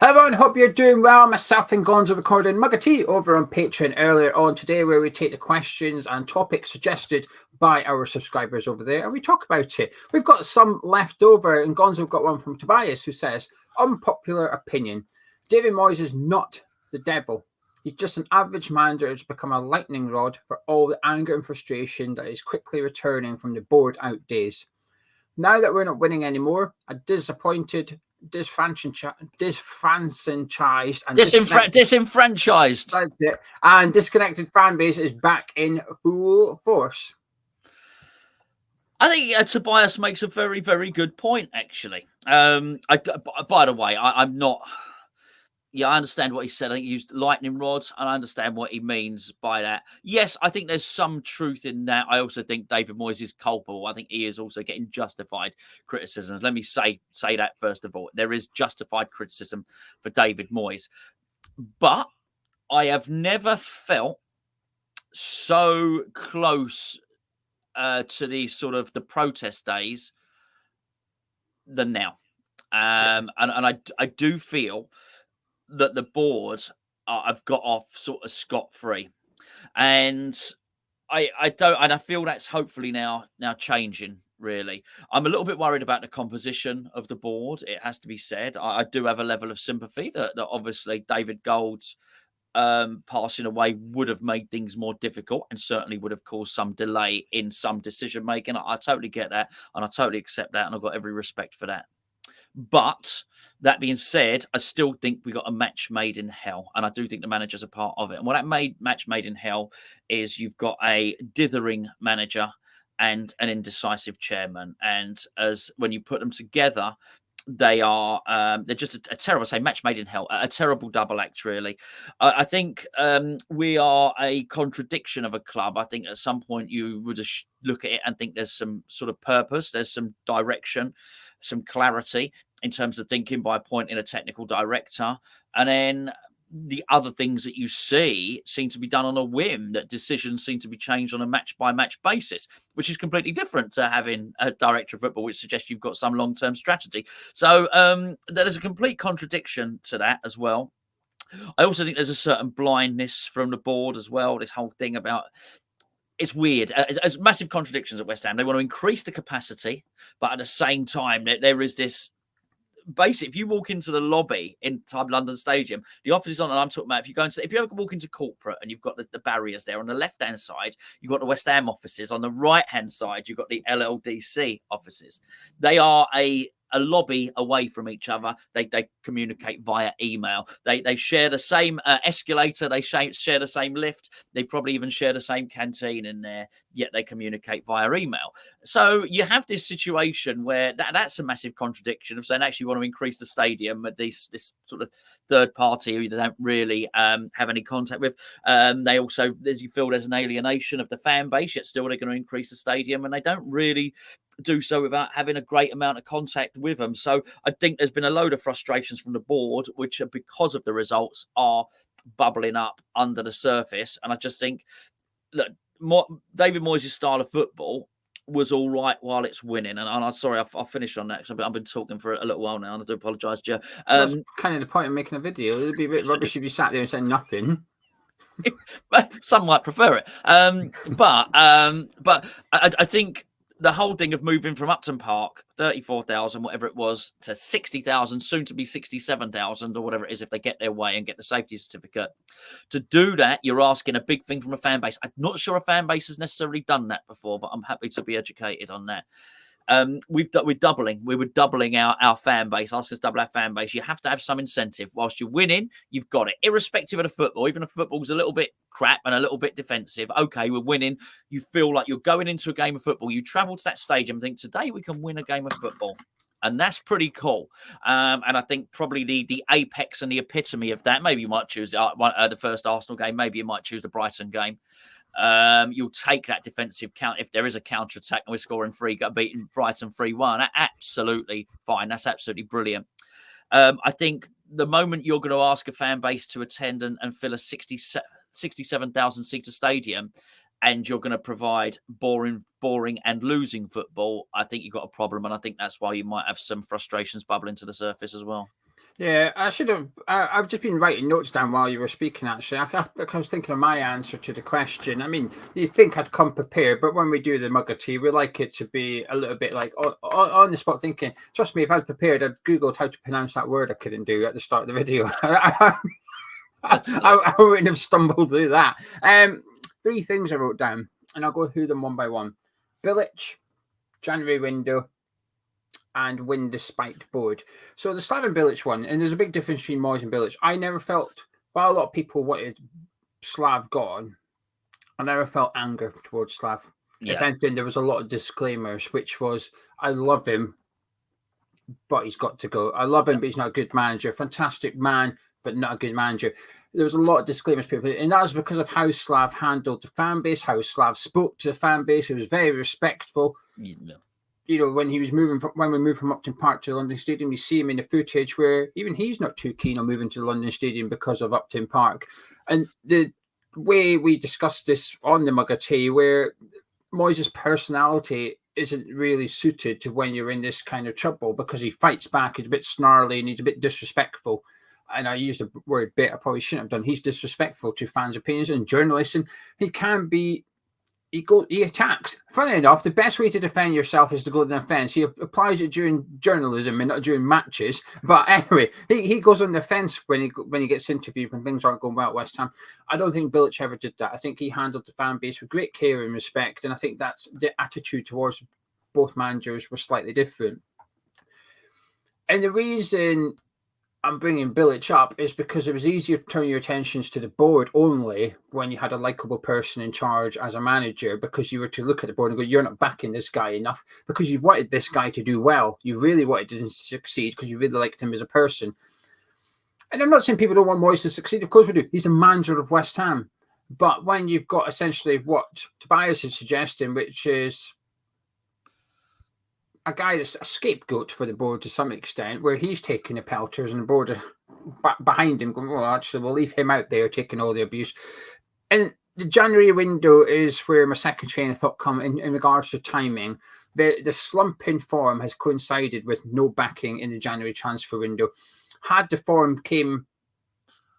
Hello everyone, hope you're doing well. Myself and Gonzo recording Mug of Tea over on Patreon earlier on today, where we take the questions and topics suggested by our subscribers over there and we talk about it. We've got some left over, and Gonzo got one from Tobias who says, unpopular opinion, David Moyes is not the devil. He's just an average manager who's become a lightning rod for all the anger and frustration that is quickly returning from the bored out days. Now that we're not winning anymore, a disappointed, disenfranchised and disenfranchised. That's it. And disconnected fan base is back in full force. I think Tobias makes a very, very good point, actually. By the way, I'm not... Yeah, I understand what he said. I think he used lightning rods, and I understand what he means by that. Yes, I think there's some truth in that. I also think David Moyes is culpable. I think he is also getting justified criticisms. Let me say that first of all. There is justified criticism for David Moyes. But I have never felt so close to the sort of the protest days than now. And I do feel that the board have got off sort of scot-free, and I feel that's hopefully now changing. Really, I'm a little bit worried about the composition of the board. It has to be said. I do have a level of sympathy that obviously David Gold's passing away would have made things more difficult and certainly would have caused some delay in some decision making. I totally get that, and I totally accept that, and I've got every respect for that. But that being said, I still think we got a match made in hell, and I do think the manager's a part of it. And what that match made in hell is you've got a dithering manager and an indecisive chairman, and as when you put them together, they are they're just a terrible, say, match made in hell, a terrible double act, really. I think we are a contradiction of a club. I think at some point you would look at it and think there's some sort of purpose, there's some direction, some clarity in terms of thinking by appointing a technical director, and then the other things that you see seem to be done on a whim, that decisions seem to be changed on a match-by-match basis, which is completely different to having a director of football, which suggests you've got some long-term strategy. So there's a complete contradiction to that as well. I also think there's a certain blindness from the board as well, this whole thing about... It's weird. There's massive contradictions at West Ham. They want to increase the capacity, but at the same time, there is this... Basically, if you walk into the lobby in London Stadium, the office is on, and I'm talking about if you ever walk into corporate and you've got the barriers there on the left hand side, you've got the West Ham offices. On the right hand side, you've got the LLDC offices. They are a lobby away from each other. They communicate via email. They share the same escalator. They share the same lift. They probably even share the same canteen in there, yet they communicate via email. So you have this situation where that's a massive contradiction of saying actually you want to increase the stadium at this sort of third party who you don't really have any contact with. They also, as you feel, there's an alienation of the fan base, yet still they're going to increase the stadium, and they don't really do so without having a great amount of contact with them. So I think there's been a load of frustrations from the board, which are because of the results are bubbling up under the surface. And I just think, look, David Moyes' style of football was all right while it's winning. And I'm sorry, I'll finish on that because I've been talking for a little while now, and I do apologise, Joe. That's kind of the point of making a video. It'd be a bit rubbish if you sat there and said nothing. Some might prefer it. But I think the whole thing of moving from Upton Park, 34,000, whatever it was, to 60,000, soon to be 67,000 or whatever it is if they get their way and get the safety certificate. To do that, you're asking a big thing from a fan base. I'm not sure a fan base has necessarily done that before, but I'm happy to be educated on that. We were doubling our fan base. Ask us to double our fan base. You have to have some incentive. Whilst you're winning, you've got it. Irrespective of the football, even if football's a little bit crap and a little bit defensive, okay, we're winning. You feel like you're going into a game of football. You travel to that stadium and think, today we can win a game of football. And that's pretty cool. And I think probably the apex and the epitome of that, maybe you might choose the first Arsenal game. Maybe you might choose the Brighton game. You'll take that defensive count if there is a counter attack and we're scoring beating Brighton 3-1. Absolutely fine. That's absolutely brilliant. I think the moment you're going to ask a fan base to attend and fill a 67,000 seater stadium, and you're going to provide boring and losing football, I think you've got a problem, and I think that's why you might have some frustrations bubbling to the surface as well. Yeah, I should have. I've just been writing notes down while you were speaking. Actually, I was thinking of my answer to the question. I mean, you think I'd come prepared, but when we do the mug of tea, we like it to be a little bit like on the spot thinking. Trust me, if I'd prepared, I'd googled how to pronounce that word I couldn't do at the start of the video. I wouldn't have stumbled through that. Three things I wrote down, and I'll go through them one by one. Bilic, January window, and win despite board. So the Slaven Bilic one, and there's a big difference between Moyes and Bilic. I never felt, while a lot of people wanted Slav gone, I never felt anger towards Slav. Yeah. If anything, there was a lot of disclaimers, which was, I love him, but he's got to go. I love him, but he's not a good manager. Fantastic man, but not a good manager. There was a lot of disclaimers, people, and that was because of how Slav handled the fan base, how Slav spoke to the fan base. It was very respectful. Yeah. You know, when he was when we moved from Upton Park to the London Stadium, you see him in the footage where even he's not too keen on moving to the London Stadium because of Upton Park. And the way we discussed this on the Mug of Tea, where Moyes' personality isn't really suited to when you're in this kind of trouble, because he fights back, he's a bit snarly and he's a bit disrespectful. And I used the word bit, I probably shouldn't have done. He's disrespectful to fans' opinions and journalists, and he can be. He attacks. Funny enough, the best way to defend yourself is to go to the fence. He applies it during journalism and not during matches. But anyway, he goes on the fence when he gets interviewed when things aren't going well at West Ham. I don't think Bilic ever did that. I think he handled the fan base with great care and respect, and I think that's the attitude towards both managers was slightly different. And the reason I'm bringing Bilic up is because it was easier to turn your attentions to the board only when you had a likable person in charge as a manager, because you were to look at the board and go, you're not backing this guy enough, because you wanted this guy to do well. You really wanted him to succeed because you really liked him as a person. And I'm not saying people don't want Moyes to succeed. Of course we do. He's the manager of West Ham. But when you've got essentially what Tobias is suggesting, which is a guy that's a scapegoat for the board to some extent, where he's taking the pelters and the board are behind him going, well, actually, we'll leave him out there taking all the abuse. And the January window is where my second chain of thought come in regards to timing. The slump in form has coincided with no backing in the January transfer window. Had the form came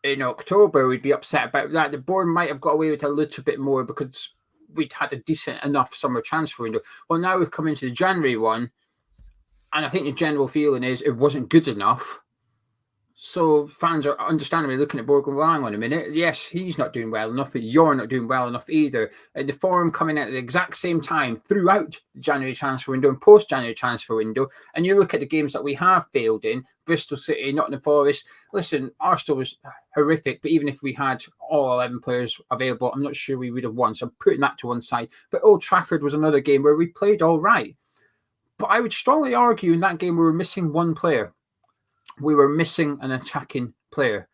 in October, we'd be upset about that. The board might have got away with a little bit more because we'd had a decent enough summer transfer window. Well, now we've come into the January one, and I think the general feeling is it wasn't good enough. So fans are understandably looking at board going, well, hang on a minute. Yes, he's not doing well enough, but you're not doing well enough either. And the form coming out at the exact same time throughout the January transfer window and post-January transfer window. And you look at the games that we have failed in, Bristol City, Nottingham Forest. Listen, Arsenal was horrific, but even if we had all 11 players available, I'm not sure we would have won. So I'm putting that to one side. But Old Trafford was another game where we played all right. But I would strongly argue in that game we were missing one player. We were missing an attacking player.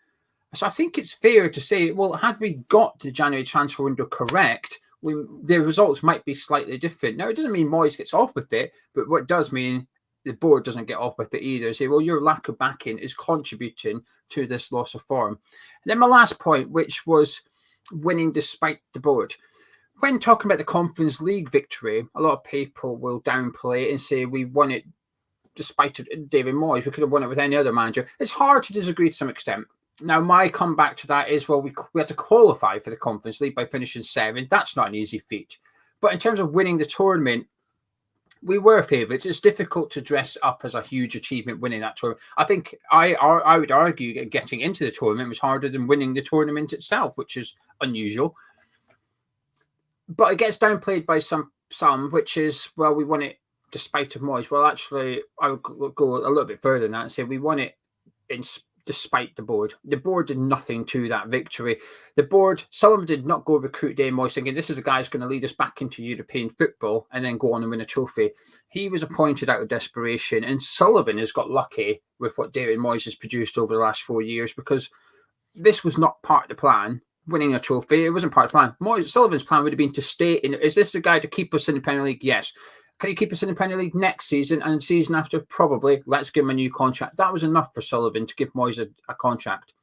So I think it's fair to say, well, had we got the January transfer window correct, the results might be slightly different. Now, it doesn't mean Moyes gets off with it, but what does mean the board doesn't get off with it either. Say, well, your lack of backing is contributing to this loss of form. And then my last point, which was winning despite the board. When talking about the Conference League victory, a lot of people will downplay it and say we won it despite David Moyes. We could have won it with any other manager. It's hard to disagree to some extent. Now, my comeback to that is, well, we had to qualify for the Conference League by finishing 7th. That's not an easy feat. But in terms of winning the tournament, we were favourites. It's difficult to dress up as a huge achievement winning that tournament. I think I would argue getting into the tournament was harder than winning the tournament itself, which is unusual. But it gets downplayed by some, which is, well, we won it despite of Moyes. Well, actually, I would go a little bit further than that and say we won it despite the board. The board did nothing to that victory. The board, Sullivan did not go recruit David Moyes thinking this is a guy who's going to lead us back into European football and then go on and win a trophy. He was appointed out of desperation, and Sullivan has got lucky with what David Moyes has produced over the last 4 years, because this was not part of the plan. Winning a trophy, it wasn't part of the plan. Sullivan's plan would have been to stay in. Is this the guy to keep us in the Premier League? Yes. Can he keep us in the Premier League next season and the season after? Probably. Let's give him a new contract. That was enough for Sullivan to give Moyes a contract.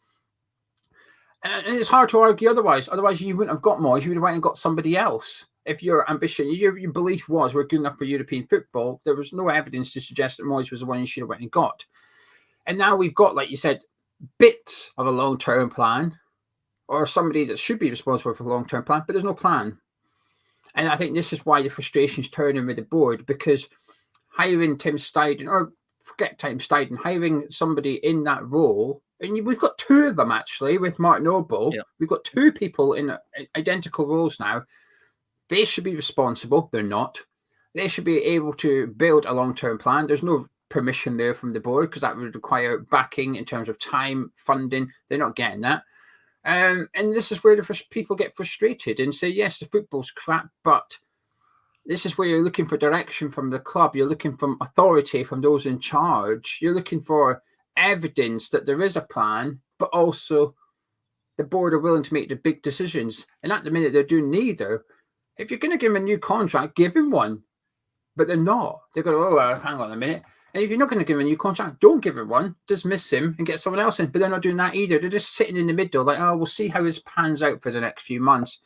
And it's hard to argue otherwise. Otherwise, you wouldn't have got Moyes. You would have went and got somebody else. If your ambition, your belief was we're good enough for European football, there was no evidence to suggest that Moyes was the one you should have went and got. And now we've got, like you said, bits of a long-term plan, or somebody that should be responsible for a long-term plan, but there's no plan. And I think this is why the frustration's turning with the board, because hiring Tim Steiden, or forget Tim Steiden, hiring somebody in that role, and we've got two of them actually with Mark Noble. Yeah. We've got two people in identical roles now. They should be responsible. They're not. They should be able to build a long-term plan. There's no permission there from the board because that would require backing in terms of time, funding. They're not getting that. And this is where the people get frustrated and say, yes, the football's crap, but this is where you're looking for direction from the club. You're looking for authority from those in charge. You're looking for evidence that there is a plan, but also the board are willing to make the big decisions. And at the minute, they're doing neither. If you're going to give him a new contract, give him one. But they're not. They're going, oh, well, hang on a minute. And if you're not going to give him a new contract, don't give him one. Dismiss him and get someone else in. But they're not doing that either. They're just sitting in the middle like, oh, we'll see how this pans out for the next few months.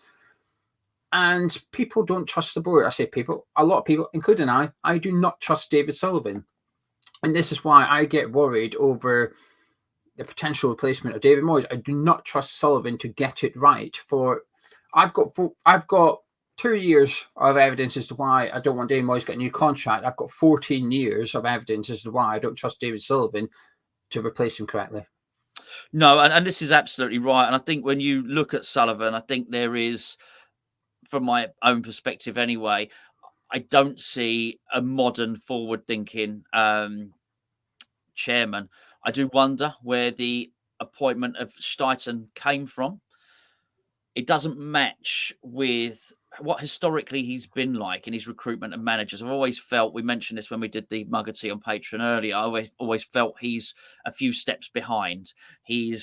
And people don't trust the board. I say people, a lot of people, including I do not trust David Sullivan. And this is why I get worried over the potential replacement of David Moyes. I do not trust Sullivan to get it right. I've got 2 years of evidence as to why I don't want David Moyes to get a new contract. I've got 14 years of evidence as to why I don't trust David Sullivan to replace him correctly. No, and this is absolutely right. And I think when you look at Sullivan, I think there is, from my own perspective anyway, I don't see a modern forward-thinking chairman. I do wonder where the appointment of Steiten came from. It doesn't match with what historically he's been like in his recruitment of managers. I've always felt, we mentioned this when we did the Mugger Tea on Patreon earlier, I always felt he's a few steps behind. He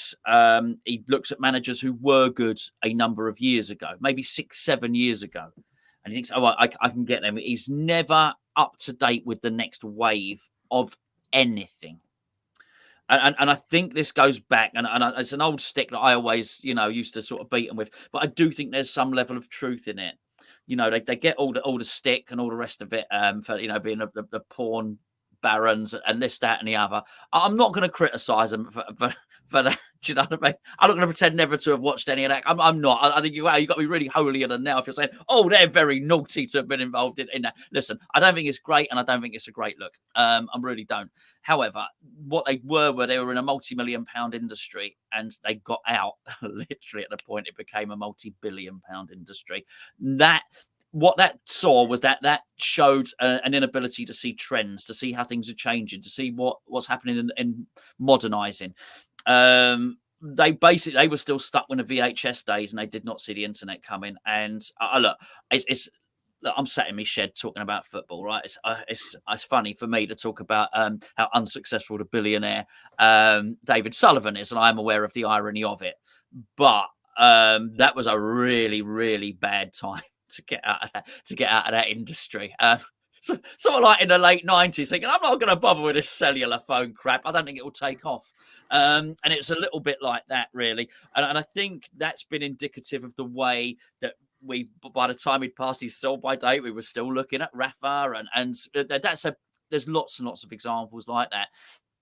looks at managers who were good a number of years ago, maybe 6-7 years ago, and he thinks, oh, I can get them. He's never up to date with the next wave of anything. And I think this goes back, and it's an old stick that I always, used to sort of beat them with. But I do think there's some level of truth in it. They get all the stick and all the rest of it for being the porn barons and this, that, and the other. I'm not going to criticise them for that. Do you know what I mean? I'm not going to pretend never to have watched any of that. I'm not. I think you've got to be really holier than now if you're saying, oh, they're very naughty to have been involved in that. Listen, I don't think it's great, and I don't think it's a great look. I really don't. However, what they were in a multi-million-pound industry, and they got out literally at the point it became a multi-billion-pound industry. What that saw was that showed an inability to see trends, to see how things are changing, to see what's happening in modernising. They were still stuck in the VHS days, and they did not see the internet coming. And look, I'm sat in my shed talking about football, right? It's funny for me to talk about how unsuccessful the billionaire David Sullivan is, and I'm aware of the irony of it. But that was a really, really bad time to get out of that industry. So sort of like in the late 90s, thinking, I'm not going to bother with this cellular phone crap. I don't think it will take off. And it's a little bit like that, really. And I think that's been indicative of the way that by the time he'd passed his sell-by date, we were still looking at Rafa. And there's lots and lots of examples like that.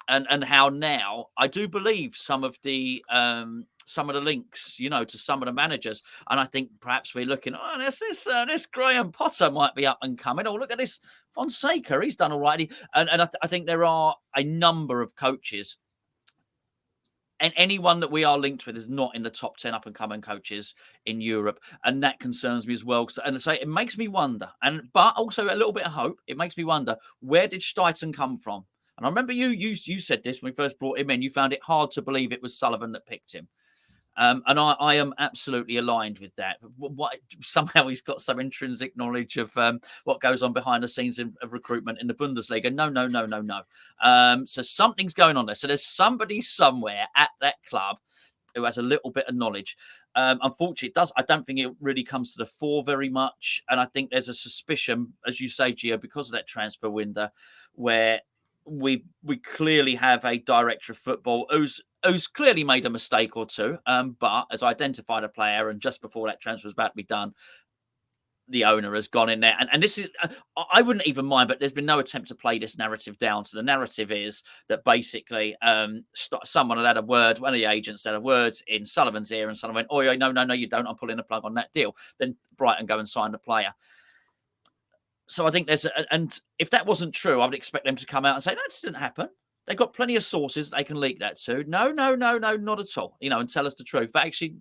And how now, I do believe some of the links, to some of the managers. And I think perhaps we're looking, this Graham Potter might be up and coming. Oh, look at this Fonseca. He's done all right. And I think there are a number of coaches, and anyone that we are linked with is not in the top 10 up and coming coaches in Europe. And that concerns me as well. And so it makes me wonder, but also a little bit of hope. It makes me wonder, where did Steiten come from? And I remember you said this when we first brought him in. You found it hard to believe it was Sullivan that picked him. And I am absolutely aligned with that. Somehow he's got some intrinsic knowledge of what goes on behind the scenes of recruitment in the Bundesliga. No. So something's going on there. So there's somebody somewhere at that club who has a little bit of knowledge. Unfortunately, I don't think it really comes to the fore very much. And I think there's a suspicion, as you say, Gio, because of that transfer window, where we clearly have a director of football who's clearly made a mistake or two, but has identified a player, and just before that transfer was about to be done, the owner has gone in there. And this is, I wouldn't even mind, but there's been no attempt to play this narrative down. So the narrative is that basically someone had a word, one of the agents had a word in Sullivan's ear, and Sullivan went, oh, no, you don't. I'm pulling the plug on that deal. Then Brighton go and sign the player. So I think and if that wasn't true, I would expect them to come out and say, no, this didn't happen. They've got plenty of sources they can leak that to. No, not at all. And tell us the truth. But actually,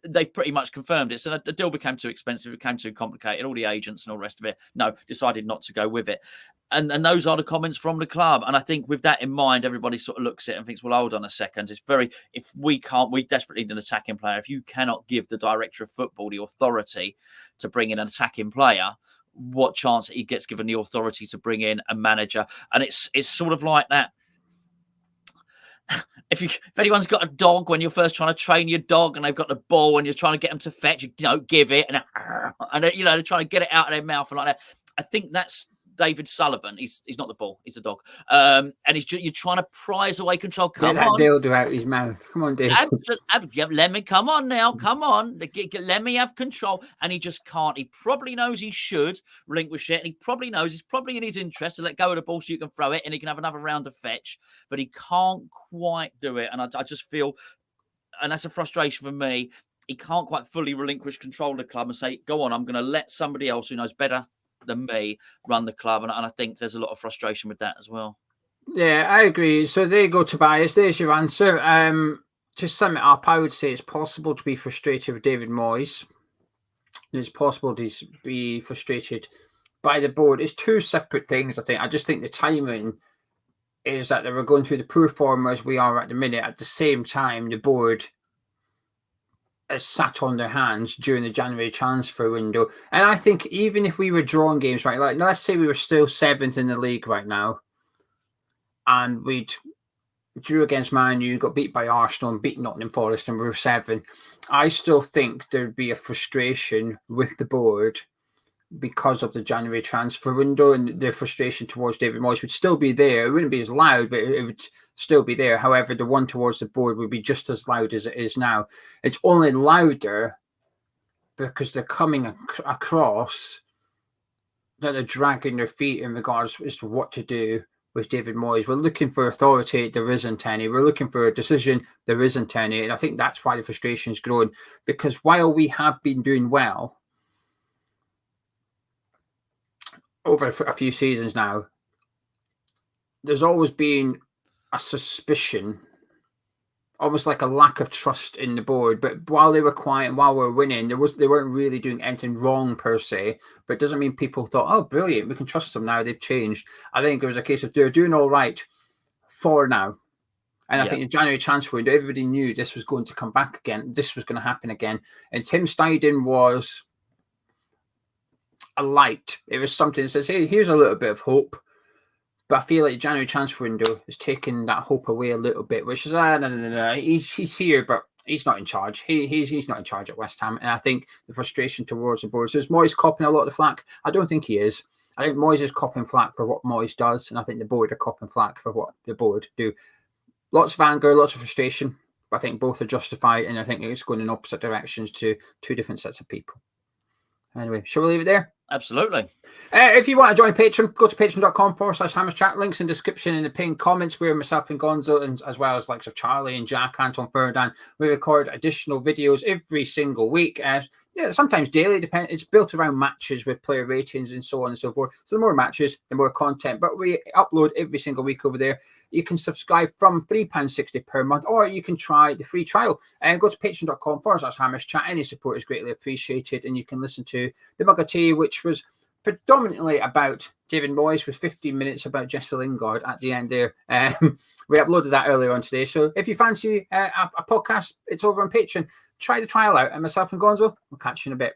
they've pretty much confirmed it. So the deal became too expensive, it became too complicated. All the agents and all the rest of it, decided not to go with it. And those are the comments from the club. And I think with that in mind, everybody sort of looks at it and thinks, well, hold on a second. If we desperately need an attacking player. If you cannot give the director of football the authority to bring in an attacking player, what chance he gets given the authority to bring in a manager? And it's sort of like that. If anyone's got a dog, when you're first trying to train your dog and they've got the ball and you're trying to get them to fetch, give it and they're trying to get it out of their mouth and like that. I think that's David Sullivan. He's not the ball, he's the dog. And you're trying to prize away control. Get that dildo out of his mouth. Come on, Dave. Let me come on now. Come on. Let me have control. And he just can't. He probably knows he should relinquish it. And he probably knows it's probably in his interest to let go of the ball so you can throw it and he can have another round of fetch. But he can't quite do it. And I just feel, and that's a frustration for me, he can't quite fully relinquish control of the club and say, go on, I'm going to let somebody else who knows better than me run the club. And I think there's a lot of frustration with that as well. Yeah, I agree. So there you go, Tobias. There's your answer. To sum it up, I would say it's possible to be frustrated with David Moyes. It's possible to be frustrated by the board. It's two separate things, I think. I just think the timing is that they were going through the poor form as we are at the minute. At the same time, the board has sat on their hands during the January transfer window. And I think even if we were drawing games, right, like let's say we were still 7th in the league right now, and we'd drew against Man U, got beat by Arsenal and beat Nottingham Forest, and we were 7th, I still think there'd be a frustration with the board because of the January transfer window, and the frustration towards David Moyes would still be there. It wouldn't be as loud, but it would still be there. However, the one towards the board would be just as loud as it is now. It's only louder because they're coming across that they're dragging their feet in regards as to what to do with David Moyes. We're looking for authority, there isn't any. We're looking for a decision, there isn't any. And I think that's why the frustration is growing, because while we have been doing well over a few seasons now, there's always been a suspicion, almost like a lack of trust in the board. But while they were quiet and while we were winning, they weren't really doing anything wrong per se. But it doesn't mean people thought, oh, brilliant, we can trust them now, they've changed. I think it was a case of they're doing all right for now. And I think in January transfer window, everybody knew this was going to come back again. This was going to happen again. And Tim Steidten was a light. It was something that says, hey, here's a little bit of hope. But I feel like the January transfer window is taking that hope away a little bit, which is, no. He's here, but he's not in charge. He's not in charge at West Ham. And I think the frustration towards the board. So is Moyes copping a lot of the flack? I don't think he is. I think Moyes is copping flack for what Moyes does. And I think the board are copping flack for what the board do. Lots of anger, lots of frustration. But I think both are justified. And I think it's going in opposite directions to two different sets of people. Anyway, shall we leave it there? Absolutely. If you want to join Patreon, go to patreon.com/HammersChat. Links in the description and the pinned comments, where myself and Gonzo, and as well as likes of Charlie and Jack, Anton Ferdinand, we record additional videos every single week. Sometimes daily, it's built around matches with player ratings and so on and so forth. So the more matches, the more content. But we upload every single week over there. You can subscribe from £3.60 per month, or you can try the free trial. And go to patreon.com/HammersChat. Any support is greatly appreciated. And you can listen to the Mug of Tea, which was predominantly about David Moyes, with 15 minutes about Jesse Lingard at the end there. We uploaded that earlier on today. So if you fancy a podcast, it's over on Patreon. Try the trial out. And myself and Gonzo, we'll catch you in a bit.